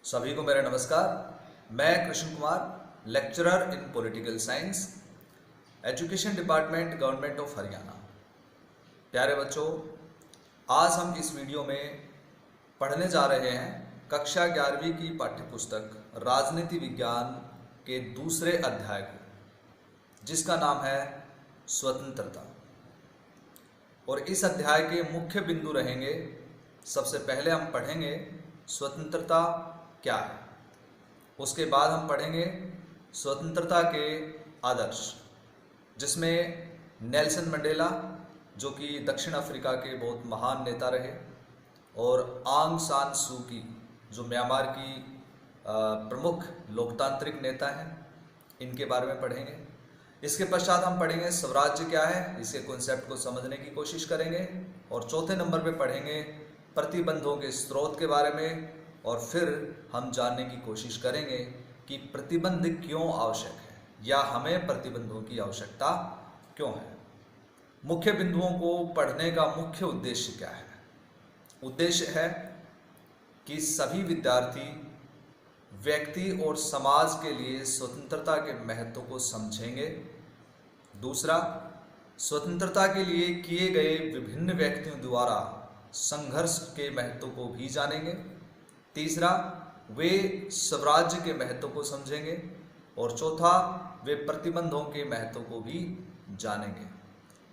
सभी को मेरा नमस्कार। मैं Krishna Kumar, lecturer in political science, education department, government of Haryana. प्यारे बच्चों, आज हम इस वीडियो में पढ़ने जा रहे हैं कक्षा 11वीं की पाठ्यपुस्तक राजनीति विज्ञान के दूसरे अध्याय को, जिसका नाम है स्वतंत्रता। और इस अध्याय के मुख्य बिंदु रहेंगे, सबसे पहले हम पढ़ेंगे स्वतंत्रता क्या है, उसके बाद हम पढ़ेंगे स्वतंत्रता के आदर्श, जिसमें नेल्सन मंडेला, जो कि दक्षिण अफ्रीका के बहुत महान नेता रहे, और आंग सान सू की, जो म्यांमार की प्रमुख लोकतांत्रिक नेता हैं, इनके बारे में पढ़ेंगे। इसके पश्चात हम पढ़ेंगे स्वराज्य क्या है, इसके कॉन्सेप्ट को समझने की कोशिश करेंगे। और चौथे नंबर पे पढ़ेंगे प्रतिबंधों के स्रोत के बारे में, और फिर हम जानने की कोशिश करेंगे कि प्रतिबंध क्यों आवश्यक है, या हमें प्रतिबंधों की आवश्यकता क्यों है। मुख्य बिंदुओं को पढ़ने का मुख्य उद्देश्य क्या है? उद्देश्य है कि सभी विद्यार्थी व्यक्ति और समाज के लिए स्वतंत्रता के महत्व को समझेंगे। दूसरा, स्वतंत्रता के लिए किए गए विभिन्न व्यक्तियों द्वारा संघर्ष के महत्व को भी जानेंगे। तीसरा, वे स्वराज्य के महत्व को समझेंगे। और चौथा, वे प्रतिबंधों के महत्व को भी जानेंगे।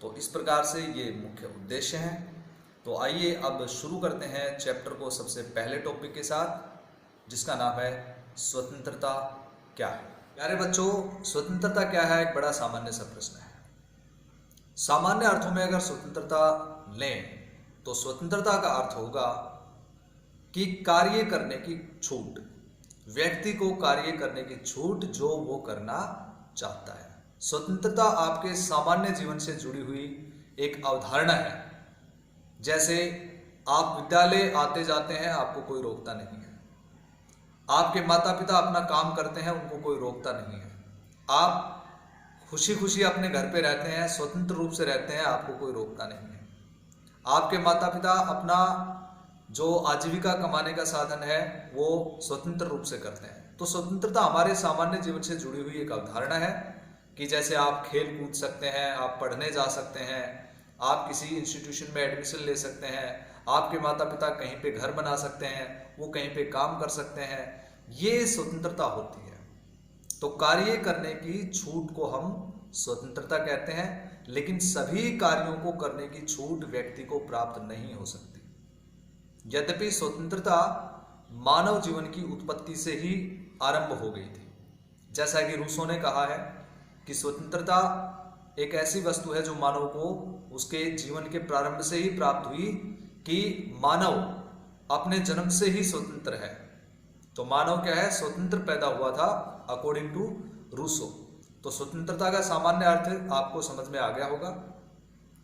तो इस प्रकार से ये मुख्य उद्देश्य हैं। तो आइए अब शुरू करते हैं चैप्टर को सबसे पहले टॉपिक के साथ, जिसका नाम है स्वतंत्रता क्या है। प्यारे बच्चों, स्वतंत्रता क्या है एक बड़ा सामान्य सा प्रश्न है। सामान्य अर्थों में अगर स्वतंत्रता लें तो स्वतंत्रता का अर्थ होगा कि कार्य करने की छूट, व्यक्ति को कार्य करने की छूट जो वो करना चाहता है। स्वतंत्रता आपके सामान्य जीवन से जुड़ी हुई एक अवधारणा है। जैसे आप विद्यालय आते जाते हैं, आपको कोई रोकता नहीं है। आपके माता पिता अपना काम करते हैं, उनको कोई रोकता नहीं है। आप खुशी खुशी अपने घर पे रहते हैं, स्वतंत्र रूप से रहते हैं, आपको कोई रोकता नहीं है। आपके माता पिता अपना जो आजीविका कमाने का साधन है वो स्वतंत्र रूप से करते हैं। तो स्वतंत्रता हमारे सामान्य जीवन से जुड़ी हुई एक अवधारणा है कि जैसे आप खेल कूद सकते हैं, आप पढ़ने जा सकते हैं, आप किसी इंस्टीट्यूशन में एडमिशन ले सकते हैं, आपके माता पिता कहीं पे घर बना सकते हैं, वो कहीं पे काम कर सकते हैं। ये स्वतंत्रता होती है। तो कार्य करने की छूट को हम स्वतंत्रता कहते हैं। लेकिन सभी कार्यों को करने की छूट व्यक्ति को प्राप्त नहीं हो सकती। यद्यपि स्वतंत्रता मानव जीवन की उत्पत्ति से ही आरंभ हो गई थी। जैसा कि रूसो ने कहा है कि स्वतंत्रता एक ऐसी वस्तु है जो मानव को उसके जीवन के प्रारंभ से ही प्राप्त हुई, कि मानव अपने जन्म से ही स्वतंत्र है। तो मानव क्या है? स्वतंत्र पैदा हुआ था, अकॉर्डिंग टू रूसो। तो स्वतंत्रता का सामान्य अर्थ आपको समझ में आ गया होगा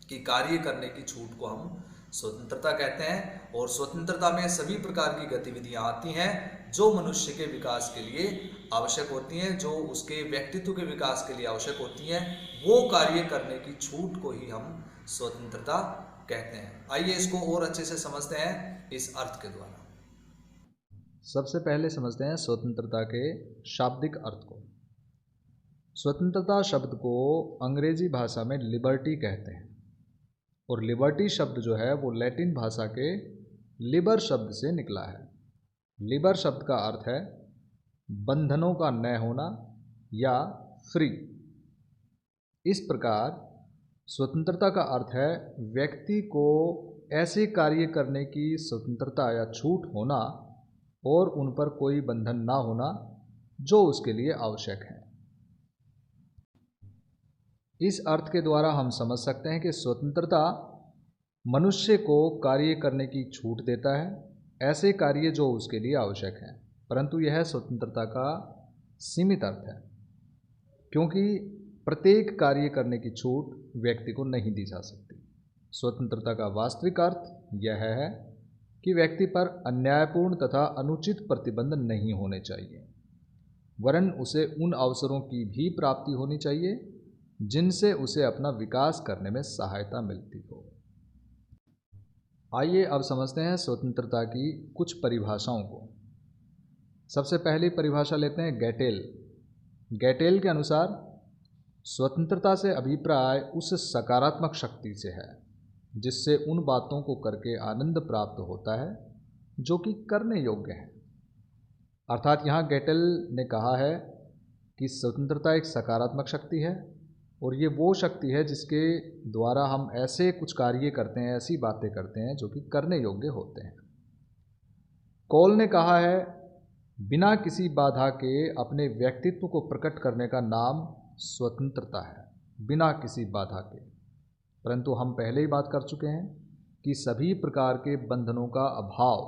कि कार्य करने की छूट को हम स्वतंत्रता कहते हैं। और स्वतंत्रता में सभी प्रकार की गतिविधियां आती हैं जो मनुष्य के विकास के लिए आवश्यक होती हैं, जो उसके व्यक्तित्व के विकास के लिए आवश्यक होती हैं। वो कार्य करने की छूट को ही हम स्वतंत्रता कहते हैं। आइए इसको और अच्छे से समझते हैं इस अर्थ के द्वारा। सबसे पहले समझते हैं स्वतंत्रता के शाब्दिक अर्थ को। स्वतंत्रता शब्द को अंग्रेजी भाषा में लिबर्टी कहते हैं, और लिबर्टी शब्द जो है वो लैटिन भाषा के लिबर शब्द से निकला है। लिबर शब्द का अर्थ है बंधनों का न होना या फ्री। इस प्रकार स्वतंत्रता का अर्थ है व्यक्ति को ऐसे कार्य करने की स्वतंत्रता या छूट होना और उन पर कोई बंधन ना होना जो उसके लिए आवश्यक है। इस अर्थ के द्वारा हम समझ सकते हैं कि स्वतंत्रता मनुष्य को कार्य करने की छूट देता है, ऐसे कार्य जो उसके लिए आवश्यक हैं। परंतु यह स्वतंत्रता का सीमित अर्थ है, क्योंकि प्रत्येक कार्य करने की छूट व्यक्ति को नहीं दी जा सकती। स्वतंत्रता का वास्तविक अर्थ यह है कि व्यक्ति पर अन्यायपूर्ण तथा अनुचित प्रतिबंध नहीं होने चाहिए, वरन उसे उन अवसरों की भी प्राप्ति होनी चाहिए जिनसे उसे अपना विकास करने में सहायता मिलती हो। आइए अब समझते हैं स्वतंत्रता की कुछ परिभाषाओं को। सबसे पहली परिभाषा लेते हैं गैटेल। गैटेल के अनुसार स्वतंत्रता से अभिप्राय उस सकारात्मक शक्ति से है जिससे उन बातों को करके आनंद प्राप्त होता है जो कि करने योग्य है। अर्थात यहाँ गैटेल ने कहा है कि स्वतंत्रता एक सकारात्मक शक्ति है और ये वो शक्ति है जिसके द्वारा हम ऐसे कुछ कार्य करते हैं, ऐसी बातें करते हैं जो कि करने योग्य होते हैं। कॉल ने कहा है बिना किसी बाधा के अपने व्यक्तित्व को प्रकट करने का नाम स्वतंत्रता है, बिना किसी बाधा के। परंतु हम पहले ही बात कर चुके हैं कि सभी प्रकार के बंधनों का अभाव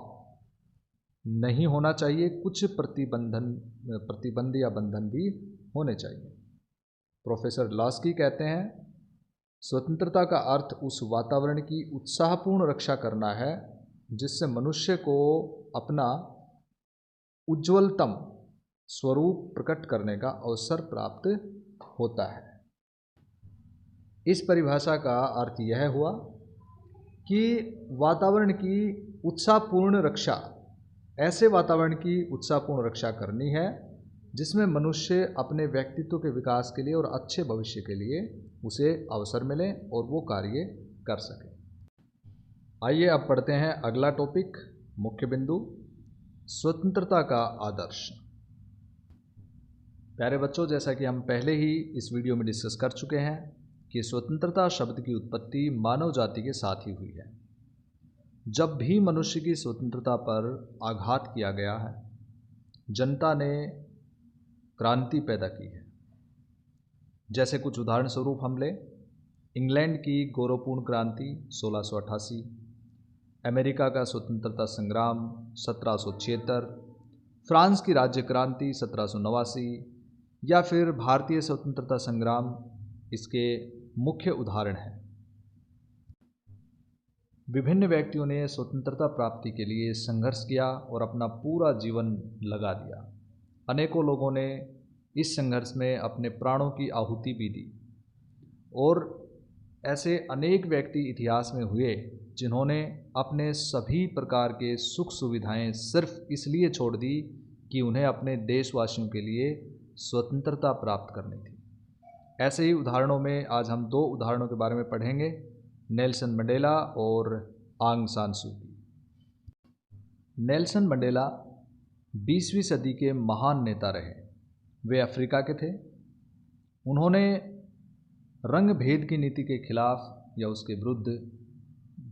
नहीं होना चाहिए, कुछ प्रतिबंध या बंधन भी होने चाहिए। प्रोफेसर लॉस्की कहते हैं स्वतंत्रता का अर्थ उस वातावरण की उत्साहपूर्ण रक्षा करना है जिससे मनुष्य को अपना उज्ज्वलतम स्वरूप प्रकट करने का अवसर प्राप्त होता है। इस परिभाषा का अर्थ यह हुआ कि वातावरण की उत्साहपूर्ण रक्षा, ऐसे वातावरण की उत्साहपूर्ण रक्षा करनी है जिसमें मनुष्य अपने व्यक्तित्व के विकास के लिए और अच्छे भविष्य के लिए उसे अवसर मिले और वो कार्य कर सके। आइए अब पढ़ते हैं अगला टॉपिक, मुख्य बिंदु, स्वतंत्रता का आदर्श। प्यारे बच्चों, जैसा कि हम पहले ही इस वीडियो में डिस्कस कर चुके हैं कि स्वतंत्रता शब्द की उत्पत्ति मानव जाति के साथ ही हुई है। जब भी मनुष्य की स्वतंत्रता पर आघात किया गया है, जनता ने क्रांति पैदा की है। जैसे कुछ उदाहरण स्वरूप हम लें, इंग्लैंड की गौरवपूर्ण क्रांति 1688, अमेरिका का स्वतंत्रता संग्राम 1776, फ्रांस की राज्य क्रांति 1789 या फिर भारतीय स्वतंत्रता संग्राम इसके मुख्य उदाहरण हैं। विभिन्न व्यक्तियों ने स्वतंत्रता प्राप्ति के लिए संघर्ष किया और अपना पूरा जीवन लगा दिया। अनेकों लोगों ने इस संघर्ष में अपने प्राणों की आहुति भी दी और ऐसे अनेक व्यक्ति इतिहास में हुए जिन्होंने अपने सभी प्रकार के सुख सुविधाएं सिर्फ इसलिए छोड़ दी कि उन्हें अपने देशवासियों के लिए स्वतंत्रता प्राप्त करनी थी। ऐसे ही उदाहरणों में आज हम दो उदाहरणों के बारे में पढ़ेंगे, नेल्सन मंडेला और आंग सान सू की। नेल्सन मंडेला 20वीं सदी के महान नेता रहे। वे अफ्रीका के थे। उन्होंने रंग भेद की नीति के खिलाफ या उसके विरुद्ध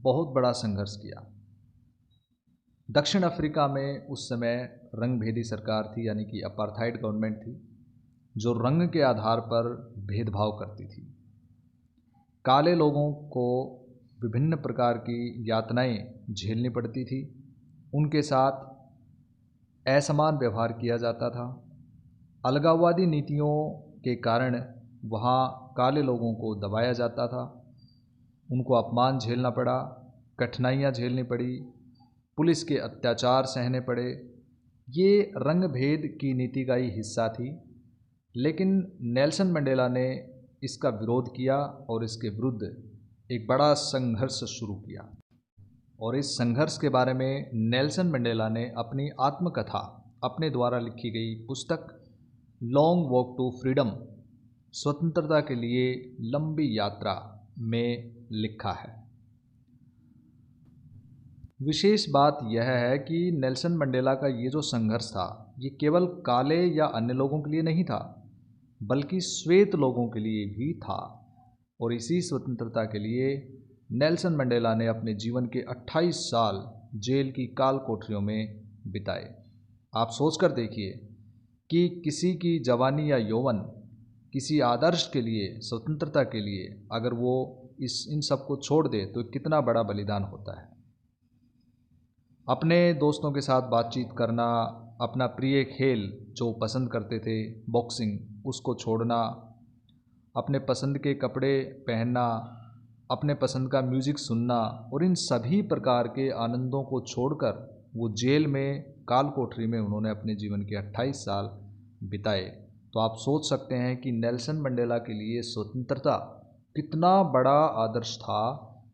बहुत बड़ा संघर्ष किया। दक्षिण अफ्रीका में उस समय रंग भेदी सरकार थी, यानी कि अपार्थाइड गवर्नमेंट थी, जो रंग के आधार पर भेदभाव करती थी। काले लोगों को विभिन्न प्रकार की यातनाएं झेलनी पड़ती थी, उनके साथ असमान व्यवहार किया जाता था। अलगाववादी नीतियों के कारण वहाँ काले लोगों को दबाया जाता था, उनको अपमान झेलना पड़ा, कठिनाइयाँ झेलनी पड़ी, पुलिस के अत्याचार सहने पड़े। ये रंग भेद की नीति का ही हिस्सा थी, लेकिन नेल्सन मंडेला ने इसका विरोध किया और इसके विरुद्ध एक बड़ा संघर्ष शुरू किया। और इस संघर्ष के बारे में नेल्सन मंडेला ने अपनी आत्मकथा, अपने द्वारा लिखी गई पुस्तक लॉन्ग वॉक टू फ्रीडम, स्वतंत्रता के लिए लंबी यात्रा में लिखा है। विशेष बात यह है कि नेल्सन मंडेला का ये जो संघर्ष था, ये केवल काले या अन्य लोगों के लिए नहीं था, बल्कि श्वेत लोगों के लिए भी था। और इसी स्वतंत्रता के लिए नेल्सन मंडेला ने अपने जीवन के 28 साल जेल की काल कोठरियों में बिताए। आप सोचकर देखिए कि किसी की जवानी या यौवन किसी आदर्श के लिए, स्वतंत्रता के लिए, अगर वो इन सब को छोड़ दे तो कितना बड़ा बलिदान होता है। अपने दोस्तों के साथ बातचीत करना, अपना प्रिय खेल जो पसंद करते थे बॉक्सिंग, उसको छोड़ना, अपने पसंद के कपड़े पहनना, अपने पसंद का म्यूज़िक सुनना और इन सभी प्रकार के आनंदों को छोड़कर वो जेल में काल कोठरी में उन्होंने अपने जीवन के 28 साल बिताए। तो आप सोच सकते हैं कि नेल्सन मंडेला के लिए स्वतंत्रता कितना बड़ा आदर्श था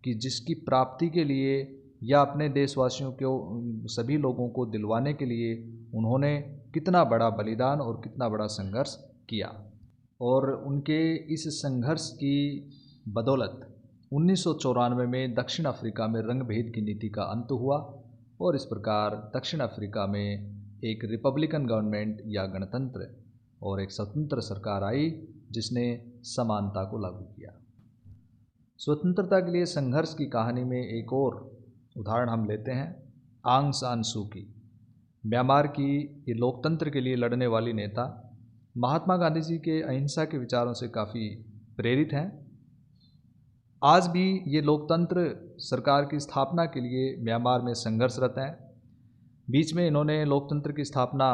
कि जिसकी प्राप्ति के लिए या अपने देशवासियों को, सभी लोगों को दिलवाने के लिए उन्होंने कितना बड़ा बलिदान और कितना बड़ा संघर्ष किया। और उनके इस संघर्ष की बदौलत 1994 में दक्षिण अफ्रीका में रंगभेद की नीति का अंत हुआ और इस प्रकार दक्षिण अफ्रीका में एक रिपब्लिकन गवर्नमेंट या गणतंत्र और एक स्वतंत्र सरकार आई जिसने समानता को लागू किया। स्वतंत्रता के लिए संघर्ष की कहानी में एक और उदाहरण हम लेते हैं, आंग सान सू की। म्यांमार की ये लोकतंत्र के लिए लड़ने वाली नेता महात्मा गांधी जी के अहिंसा के विचारों से काफ़ी प्रेरित हैं। आज भी ये लोकतंत्र सरकार की स्थापना के लिए म्यांमार में संघर्षरत हैं। बीच में इन्होंने लोकतंत्र की स्थापना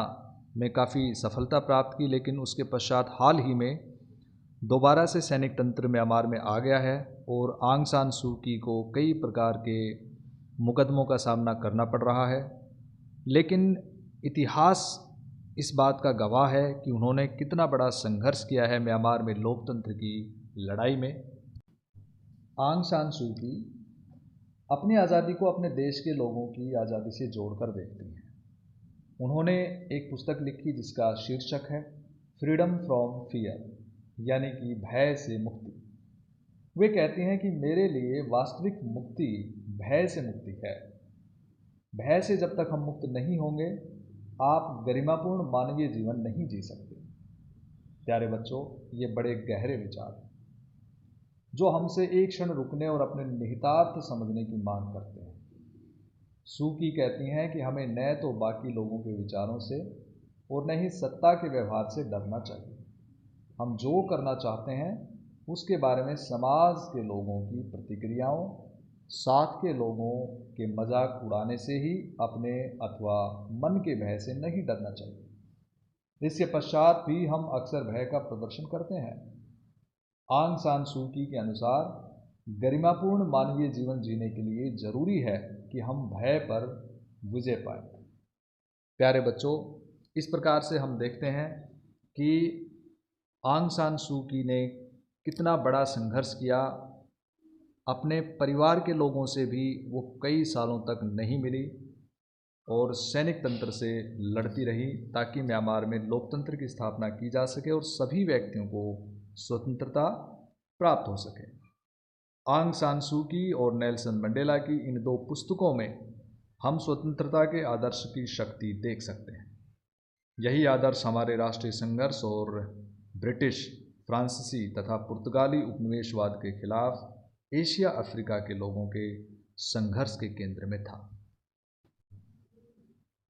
में काफ़ी सफलता प्राप्त की, लेकिन उसके पश्चात हाल ही में दोबारा से सैनिक तंत्र म्यांमार में आ गया है और आंग सान सू की को कई प्रकार के मुकदमों का सामना करना पड़ रहा है। लेकिन इतिहास इस बात का गवाह है कि उन्होंने कितना बड़ा संघर्ष किया है म्यांमार में लोकतंत्र की लड़ाई में। आंग सान सू की अपनी आज़ादी को अपने देश के लोगों की आज़ादी से जोड़कर देखती हैं। उन्होंने एक पुस्तक लिखी जिसका शीर्षक है फ्रीडम फ्रॉम फियर, यानी कि भय से मुक्ति। वे कहती हैं कि मेरे लिए वास्तविक मुक्ति भय से मुक्ति है। भय से जब तक हम मुक्त नहीं होंगे, आप गरिमापूर्ण मानवीय जीवन नहीं जी सकते। प्यारे बच्चों, ये बड़े गहरे विचार हैं जो हमसे एक क्षण रुकने और अपने निहितार्थ समझने की मांग करते हैं। सू की कहती हैं कि हमें न तो बाकी लोगों के विचारों से और न ही सत्ता के व्यवहार से डरना चाहिए। हम जो करना चाहते हैं उसके बारे में समाज के लोगों की प्रतिक्रियाओं, साथ के लोगों के मजाक उड़ाने से ही अपने अथवा मन के भय से नहीं डरना चाहिए। इसके पश्चात भी हम अक्सर भय का प्रदर्शन करते हैं। आंग सान सू की के अनुसार गरिमापूर्ण मानवीय जीवन जीने के लिए जरूरी है कि हम भय पर विजय पाएं। प्यारे बच्चों, इस प्रकार से हम देखते हैं कि आंग सान सू की ने कितना बड़ा संघर्ष किया। अपने परिवार के लोगों से भी वो कई सालों तक नहीं मिली और सैनिक तंत्र से लड़ती रही ताकि म्यांमार में लोकतंत्र की स्थापना की जा सके और सभी व्यक्तियों को स्वतंत्रता प्राप्त हो सके। आंग सान सू की और नेल्सन मंडेला की इन दो पुस्तकों में हम स्वतंत्रता के आदर्श की शक्ति देख सकते हैं। यही आदर्श हमारे राष्ट्रीय संघर्ष और ब्रिटिश, फ्रांसीसी तथा पुर्तगाली उपनिवेशवाद के खिलाफ एशिया अफ्रीका के लोगों के संघर्ष के केंद्र में था।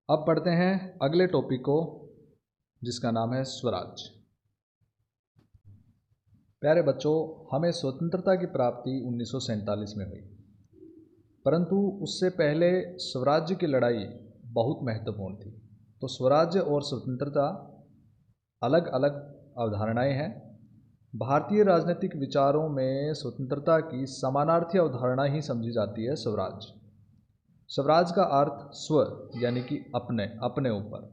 अब पढ़ते हैं अगले टॉपिक को जिसका नाम है स्वराज। प्यारे बच्चों, हमें स्वतंत्रता की प्राप्ति 1947 में हुई, परंतु उससे पहले स्वराज्य की लड़ाई बहुत महत्वपूर्ण थी। तो स्वराज्य और स्वतंत्रता अलग अलग अवधारणाएं हैं। भारतीय राजनीतिक विचारों में स्वतंत्रता की समानार्थी अवधारणा ही समझी जाती है स्वराज। स्वराज का अर्थ स्व यानी कि अपने ऊपर,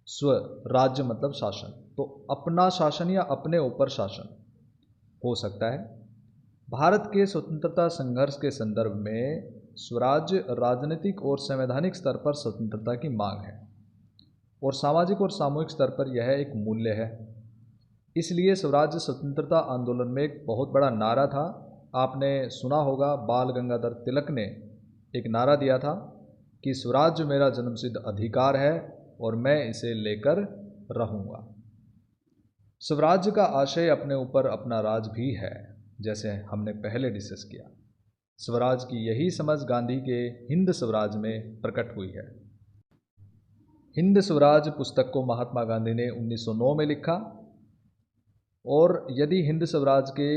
स्व राज्य मतलब शासन, तो अपना शासन या अपने ऊपर शासन हो सकता है। भारत के स्वतंत्रता संघर्ष के संदर्भ में स्वराज्य राजनीतिक और संवैधानिक स्तर पर स्वतंत्रता की मांग है और सामाजिक और सामूहिक स्तर पर यह एक मूल्य है। इसलिए स्वराज्य स्वतंत्रता आंदोलन में एक बहुत बड़ा नारा था। आपने सुना होगा, बाल गंगाधर तिलक ने एक नारा दिया था कि स्वराज्य मेरा जन्मसिद्ध अधिकार है और मैं इसे लेकर रहूँगा। स्वराज्य का आशय अपने ऊपर अपना राज भी है, जैसे हमने पहले डिस्कस किया। स्वराज की यही समझ गांधी के हिंद स्वराज में प्रकट हुई है। हिंद स्वराज पुस्तक को महात्मा गांधी ने 1909 में लिखा और यदि हिंद स्वराज के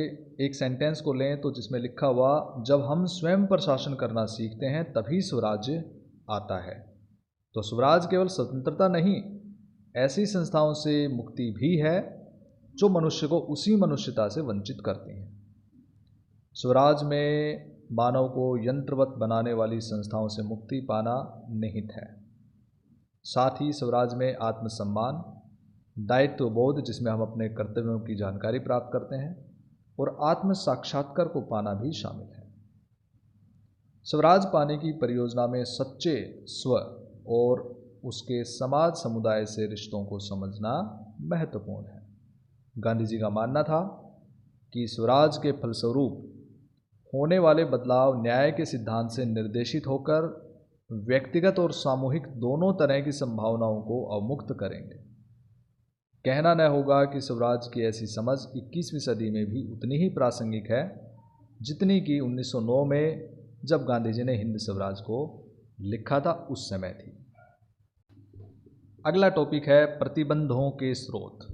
एक सेंटेंस को लें तो जिसमें लिखा हुआ, जब हम स्वयं पर शासन करना सीखते हैं तभी स्वराज्य आता है। तो स्वराज केवल स्वतंत्रता नहीं, ऐसी संस्थाओं से मुक्ति भी है जो मनुष्य को उसी मनुष्यता से वंचित करती हैं। स्वराज में मानव को यंत्रवत बनाने वाली संस्थाओं से मुक्ति पाना निहित है। साथ ही स्वराज में आत्मसम्मान, दायित्व बोध जिसमें हम अपने कर्तव्यों की जानकारी प्राप्त करते हैं, और आत्म साक्षात्कार को पाना भी शामिल है। स्वराज पाने की परियोजना में सच्चे स्व और उसके समाज समुदाय से रिश्तों को समझना महत्वपूर्ण है। गांधी जी का मानना था कि स्वराज के फलस्वरूप होने वाले बदलाव न्याय के सिद्धांत से निर्देशित होकर व्यक्तिगत और सामूहिक दोनों तरह की संभावनाओं को अवमुक्त करेंगे। कहना न होगा कि स्वराज की ऐसी समझ 21वीं सदी में भी उतनी ही प्रासंगिक है जितनी कि 1909 में जब गांधी जी ने हिंद स्वराज को लिखा था उस समय थी। अगला टॉपिक है प्रतिबंधों के स्रोत।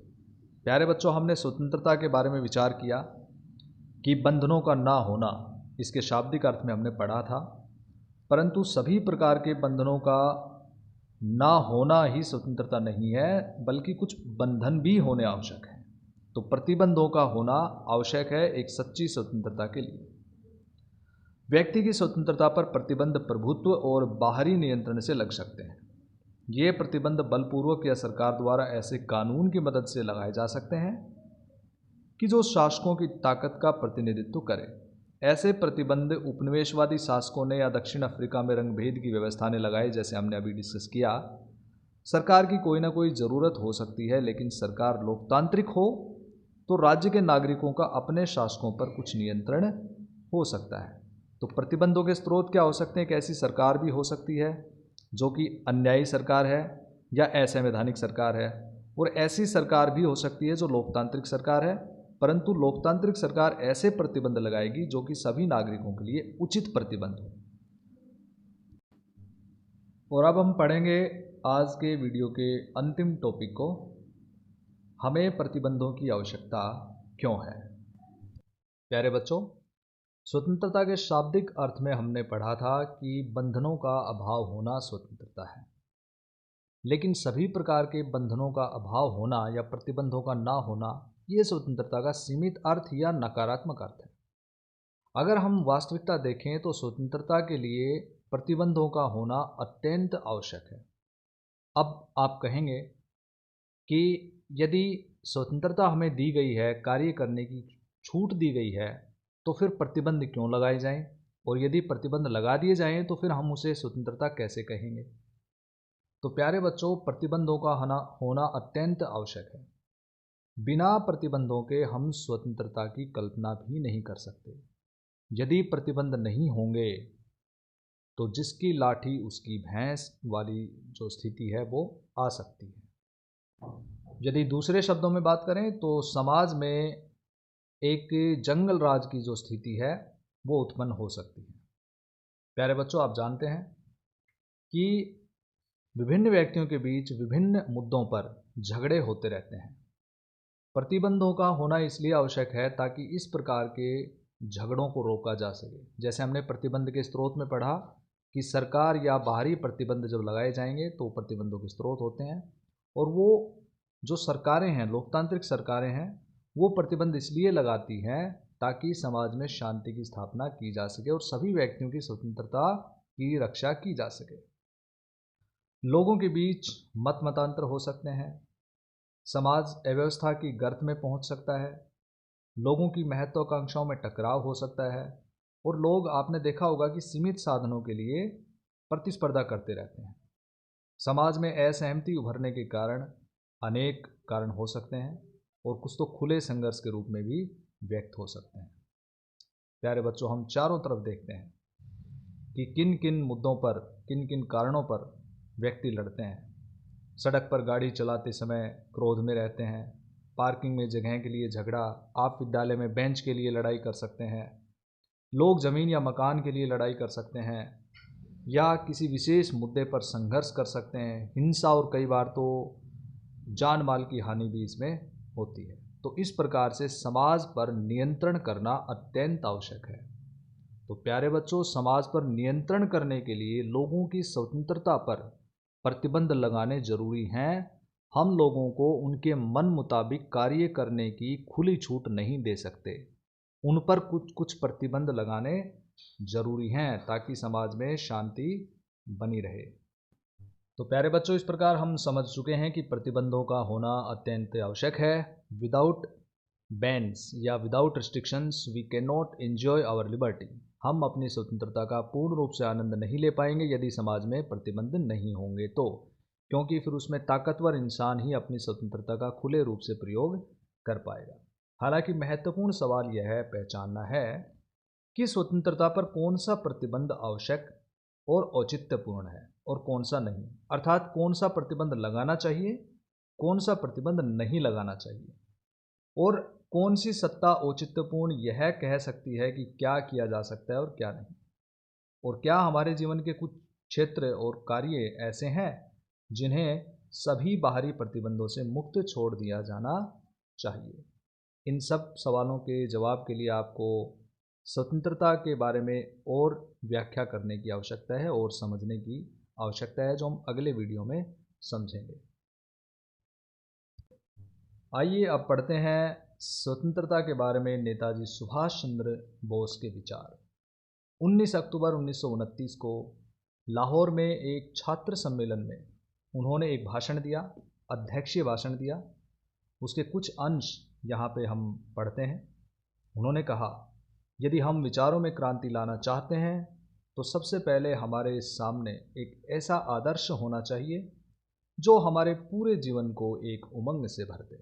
प्यारे बच्चों, हमने स्वतंत्रता के बारे में विचार किया कि बंधनों का ना होना, इसके शाब्दिक अर्थ में हमने पढ़ा था, परंतु सभी प्रकार के बंधनों का ना होना ही स्वतंत्रता नहीं है, बल्कि कुछ बंधन भी होने आवश्यक है। तो प्रतिबंधों का होना आवश्यक है एक सच्ची स्वतंत्रता के लिए। व्यक्ति की स्वतंत्रता पर प्रतिबंध प्रभुत्व और बाहरी नियंत्रण से लग सकते हैं। ये प्रतिबंध बलपूर्वक या सरकार द्वारा ऐसे कानून की मदद से लगाए जा सकते हैं कि जो शासकों की ताकत का प्रतिनिधित्व करे। ऐसे प्रतिबंध उपनिवेशवादी शासकों ने या दक्षिण अफ्रीका में रंगभेद की व्यवस्था ने लगाए, जैसे हमने अभी डिस्कस किया। सरकार की कोई ना कोई ज़रूरत हो सकती है, लेकिन सरकार लोकतांत्रिक हो तो राज्य के नागरिकों का अपने शासकों पर कुछ नियंत्रण हो सकता है। तो प्रतिबंधों के स्रोत क्या हो सकते हैं? एक ऐसी सरकार भी हो सकती है जो कि अन्यायी सरकार है या असंवैधानिक सरकार है, और ऐसी सरकार भी हो सकती है जो लोकतांत्रिक सरकार है, परंतु लोकतांत्रिक सरकार ऐसे प्रतिबंध लगाएगी जो कि सभी नागरिकों के लिए उचित प्रतिबंध हो। और अब हम पढ़ेंगे आज के वीडियो के अंतिम टॉपिक को, हमें प्रतिबंधों की आवश्यकता क्यों है। प्यारे बच्चों, स्वतंत्रता के शाब्दिक अर्थ में हमने पढ़ा था कि बंधनों का अभाव होना स्वतंत्रता है, लेकिन सभी प्रकार के बंधनों का अभाव होना या प्रतिबंधों का ना होना ये स्वतंत्रता का सीमित अर्थ या नकारात्मक अर्थ है। अगर हम वास्तविकता देखें तो स्वतंत्रता के लिए प्रतिबंधों का होना अत्यंत आवश्यक है। अब आप कहेंगे कि यदि स्वतंत्रता हमें दी गई है, कार्य करने की छूट दी गई है, तो फिर प्रतिबंध क्यों लगाए जाएं, और यदि प्रतिबंध लगा दिए जाएं तो फिर हम उसे स्वतंत्रता कैसे कहेंगे। तो प्यारे बच्चों, प्रतिबंधों का होना अत्यंत आवश्यक है। बिना प्रतिबंधों के हम स्वतंत्रता की कल्पना भी नहीं कर सकते। यदि प्रतिबंध नहीं होंगे तो जिसकी लाठी उसकी भैंस वाली जो स्थिति है वो आ सकती है। यदि दूसरे शब्दों में बात करें तो समाज में एक जंगल राज की जो स्थिति है वो उत्पन्न हो सकती है। प्यारे बच्चों, आप जानते हैं कि विभिन्न व्यक्तियों के बीच विभिन्न मुद्दों पर झगड़े होते रहते हैं। प्रतिबंधों का होना इसलिए आवश्यक है ताकि इस प्रकार के झगड़ों को रोका जा सके। जैसे हमने प्रतिबंध के स्रोत में पढ़ा कि सरकार या बाहरी प्रतिबंध जब लगाए जाएंगे तो प्रतिबंधों के स्रोत होते हैं, और वो जो सरकारें हैं, लोकतांत्रिक सरकारें हैं, वो प्रतिबंध इसलिए लगाती हैं ताकि समाज में शांति की स्थापना की जा सके और सभी व्यक्तियों की स्वतंत्रता की रक्षा की जा सके। लोगों के बीच मत मतांतर हो सकते हैं, समाज अव्यवस्था की गर्त में पहुंच सकता है, लोगों की महत्वाकांक्षाओं में टकराव हो सकता है, और लोग, आपने देखा होगा कि सीमित साधनों के लिए प्रतिस्पर्धा करते रहते हैं। समाज में असहमति उभरने के कारण अनेक कारण हो सकते हैं, और कुछ तो खुले संघर्ष के रूप में भी व्यक्त हो सकते हैं। प्यारे बच्चों, हम चारों तरफ देखते हैं कि किन किन मुद्दों पर, किन किन कारणों पर व्यक्ति लड़ते हैं। सड़क पर गाड़ी चलाते समय क्रोध में रहते हैं, पार्किंग में जगह के लिए झगड़ा, आप विद्यालय में बेंच के लिए लड़ाई कर सकते हैं, लोग ज़मीन या मकान के लिए लड़ाई कर सकते हैं, या किसी विशेष मुद्दे पर संघर्ष कर सकते हैं, हिंसा, और कई बार तो जान माल की हानि भी इसमें होती है। तो इस प्रकार से समाज पर नियंत्रण करना अत्यंत आवश्यक है। तो प्यारे बच्चों, समाज पर नियंत्रण करने के लिए लोगों की स्वतंत्रता पर प्रतिबंध लगाने जरूरी हैं। हम लोगों को उनके मन मुताबिक कार्य करने की खुली छूट नहीं दे सकते, उन पर कुछ कुछ प्रतिबंध लगाने जरूरी हैं ताकि समाज में शांति बनी रहे। तो प्यारे बच्चों, इस प्रकार हम समझ चुके हैं कि प्रतिबंधों का होना अत्यंत आवश्यक है। विदाउट बैन्स या without restrictions we can not enjoy our liberty. हम अपनी स्वतंत्रता का पूर्ण रूप से आनंद नहीं ले पाएंगे यदि समाज में प्रतिबंध नहीं होंगे। तो क्योंकि फिर उसमें ताकतवर इंसान ही अपनी स्वतंत्रता का खुले रूप से प्रयोग कर पाएगा। हालांकि महत्वपूर्ण सवाल यह है पहचानना है कि स्वतंत्रता पर कौन सा प्रतिबंध आवश्यक और औचित्यपूर्ण है और कौन सा नहीं, अर्थात कौन सा प्रतिबंध लगाना चाहिए, कौन सा प्रतिबंध नहीं लगाना चाहिए, और कौन सी सत्ता औचित्यपूर्ण यह कह सकती है कि क्या किया जा सकता है और क्या नहीं, और क्या हमारे जीवन के कुछ क्षेत्र और कार्य ऐसे हैं जिन्हें सभी बाहरी प्रतिबंधों से मुक्त छोड़ दिया जाना चाहिए। इन सब सवालों के जवाब के लिए आपको स्वतंत्रता के बारे में और व्याख्या करने की आवश्यकता है और समझने की आवश्यकता है, जो हम अगले वीडियो में समझेंगे। आइए अब पढ़ते हैं स्वतंत्रता के बारे में नेताजी सुभाष चंद्र बोस के विचार। 19 अक्टूबर 1929 को लाहौर में एक छात्र सम्मेलन में उन्होंने एक भाषण दिया, अध्यक्षीय भाषण दिया। उसके कुछ अंश यहाँ पे हम पढ़ते हैं। उन्होंने कहा, यदि हम विचारों में क्रांति लाना चाहते हैं तो सबसे पहले हमारे सामने एक ऐसा आदर्श होना चाहिए जो हमारे पूरे जीवन को एक उमंग से भर दे।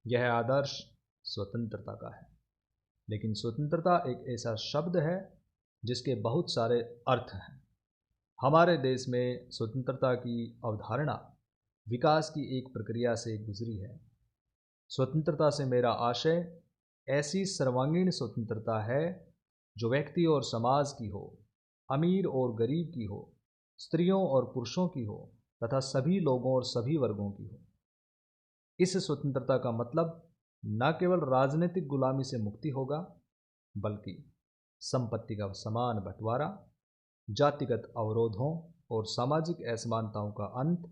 यह आदर्श स्वतंत्रता का है। लेकिन स्वतंत्रता एक ऐसा शब्द है जिसके बहुत सारे अर्थ हैं। हमारे देश में स्वतंत्रता की अवधारणा विकास की एक प्रक्रिया से गुजरी है। स्वतंत्रता से मेरा आशय ऐसी सर्वांगीण स्वतंत्रता है जो व्यक्ति और समाज की हो, अमीर और गरीब की हो, स्त्रियों और पुरुषों की हो तथा सभी लोगों और सभी वर्गों की हो। इस स्वतंत्रता का मतलब न केवल राजनीतिक गुलामी से मुक्ति होगा, बल्कि संपत्ति का समान बंटवारा, जातिगत अवरोधों और सामाजिक असमानताओं का अंत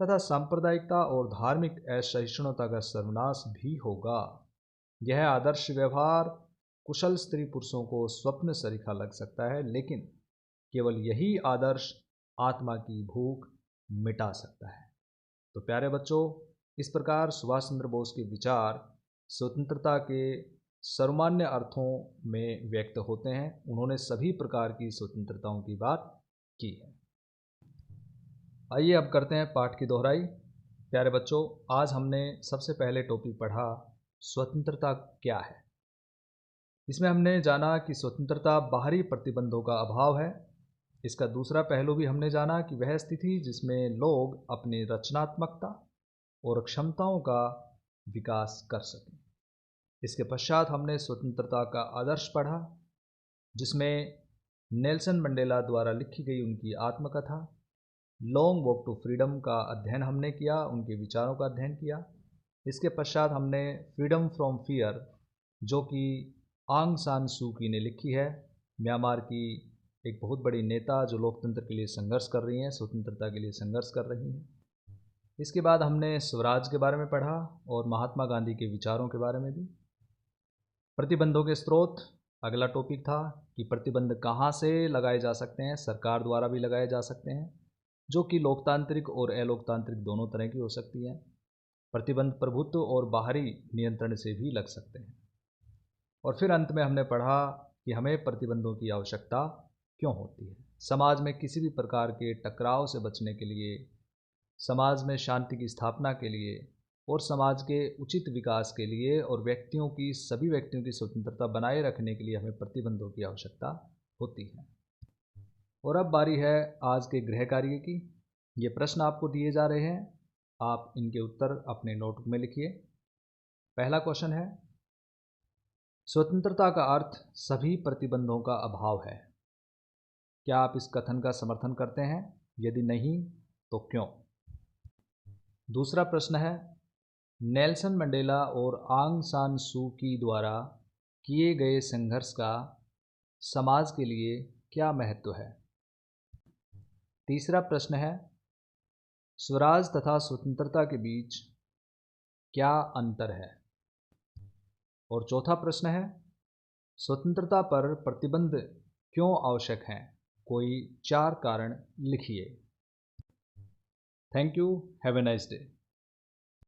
तथा सांप्रदायिकता और धार्मिक असहिष्णुता का सर्वनाश भी होगा। यह आदर्श व्यवहार कुशल स्त्री पुरुषों को स्वप्न सरीखा लग सकता है, लेकिन केवल यही आदर्श आत्मा की भूख मिटा सकता है। तो प्यारे बच्चों, इस प्रकार सुभाष चंद्र बोस के विचार स्वतंत्रता के सर्वमान्य अर्थों में व्यक्त होते हैं। उन्होंने सभी प्रकार की स्वतंत्रताओं की बात की है। आइए अब करते हैं पाठ की दोहराई। प्यारे बच्चों, आज हमने सबसे पहले टॉपिक पढ़ा स्वतंत्रता क्या है। इसमें हमने जाना कि स्वतंत्रता बाहरी प्रतिबंधों का अभाव है। इसका दूसरा पहलू भी हमने जाना कि वह स्थिति जिसमें लोग अपनी रचनात्मकता और क्षमताओं का विकास कर सकें। इसके पश्चात हमने स्वतंत्रता का आदर्श पढ़ा, जिसमें नेल्सन मंडेला द्वारा लिखी गई उनकी आत्मकथा लॉन्ग वॉक टू फ्रीडम का अध्ययन हमने किया, उनके विचारों का अध्ययन किया। इसके पश्चात हमने फ्रीडम फ्रॉम फियर, जो कि आंग सान सू की ने लिखी है, म्यांमार की एक बहुत बड़ी नेता जो लोकतंत्र के लिए संघर्ष कर रही हैं, स्वतंत्रता के लिए संघर्ष कर रही हैं। इसके बाद हमने स्वराज के बारे में पढ़ा और महात्मा गांधी के विचारों के बारे में भी। प्रतिबंधों के स्रोत अगला टॉपिक था कि प्रतिबंध कहाँ से लगाए जा सकते हैं। सरकार द्वारा भी लगाए जा सकते हैं, जो कि लोकतांत्रिक और अलोकतांत्रिक दोनों तरह की हो सकती हैं। प्रतिबंध प्रभुत्व और बाहरी नियंत्रण से भी लग सकते हैं। और फिर अंत में हमने पढ़ा कि हमें प्रतिबंधों की आवश्यकता क्यों होती है। समाज में किसी भी प्रकार के टकराव से बचने के लिए, समाज में शांति की स्थापना के लिए और समाज के उचित विकास के लिए और सभी व्यक्तियों की स्वतंत्रता बनाए रखने के लिए हमें प्रतिबंधों की आवश्यकता होती है। और अब बारी है आज के गृह कार्य की। ये प्रश्न आपको दिए जा रहे हैं, आप इनके उत्तर अपने नोटबुक में लिखिए। पहला क्वेश्चन है, स्वतंत्रता का अर्थ सभी प्रतिबंधों का अभाव है। क्या आप इस कथन का समर्थन करते हैं? यदि नहीं तो क्यों? दूसरा प्रश्न है, नेल्सन मंडेला और आंग सान सू की द्वारा किए गए संघर्ष का समाज के लिए क्या महत्व है? तीसरा प्रश्न है, स्वराज तथा स्वतंत्रता के बीच क्या अंतर है? और चौथा प्रश्न है, स्वतंत्रता पर प्रतिबंध क्यों आवश्यक हैं? कोई 4 कारण लिखिए। Thank you. Have a nice day.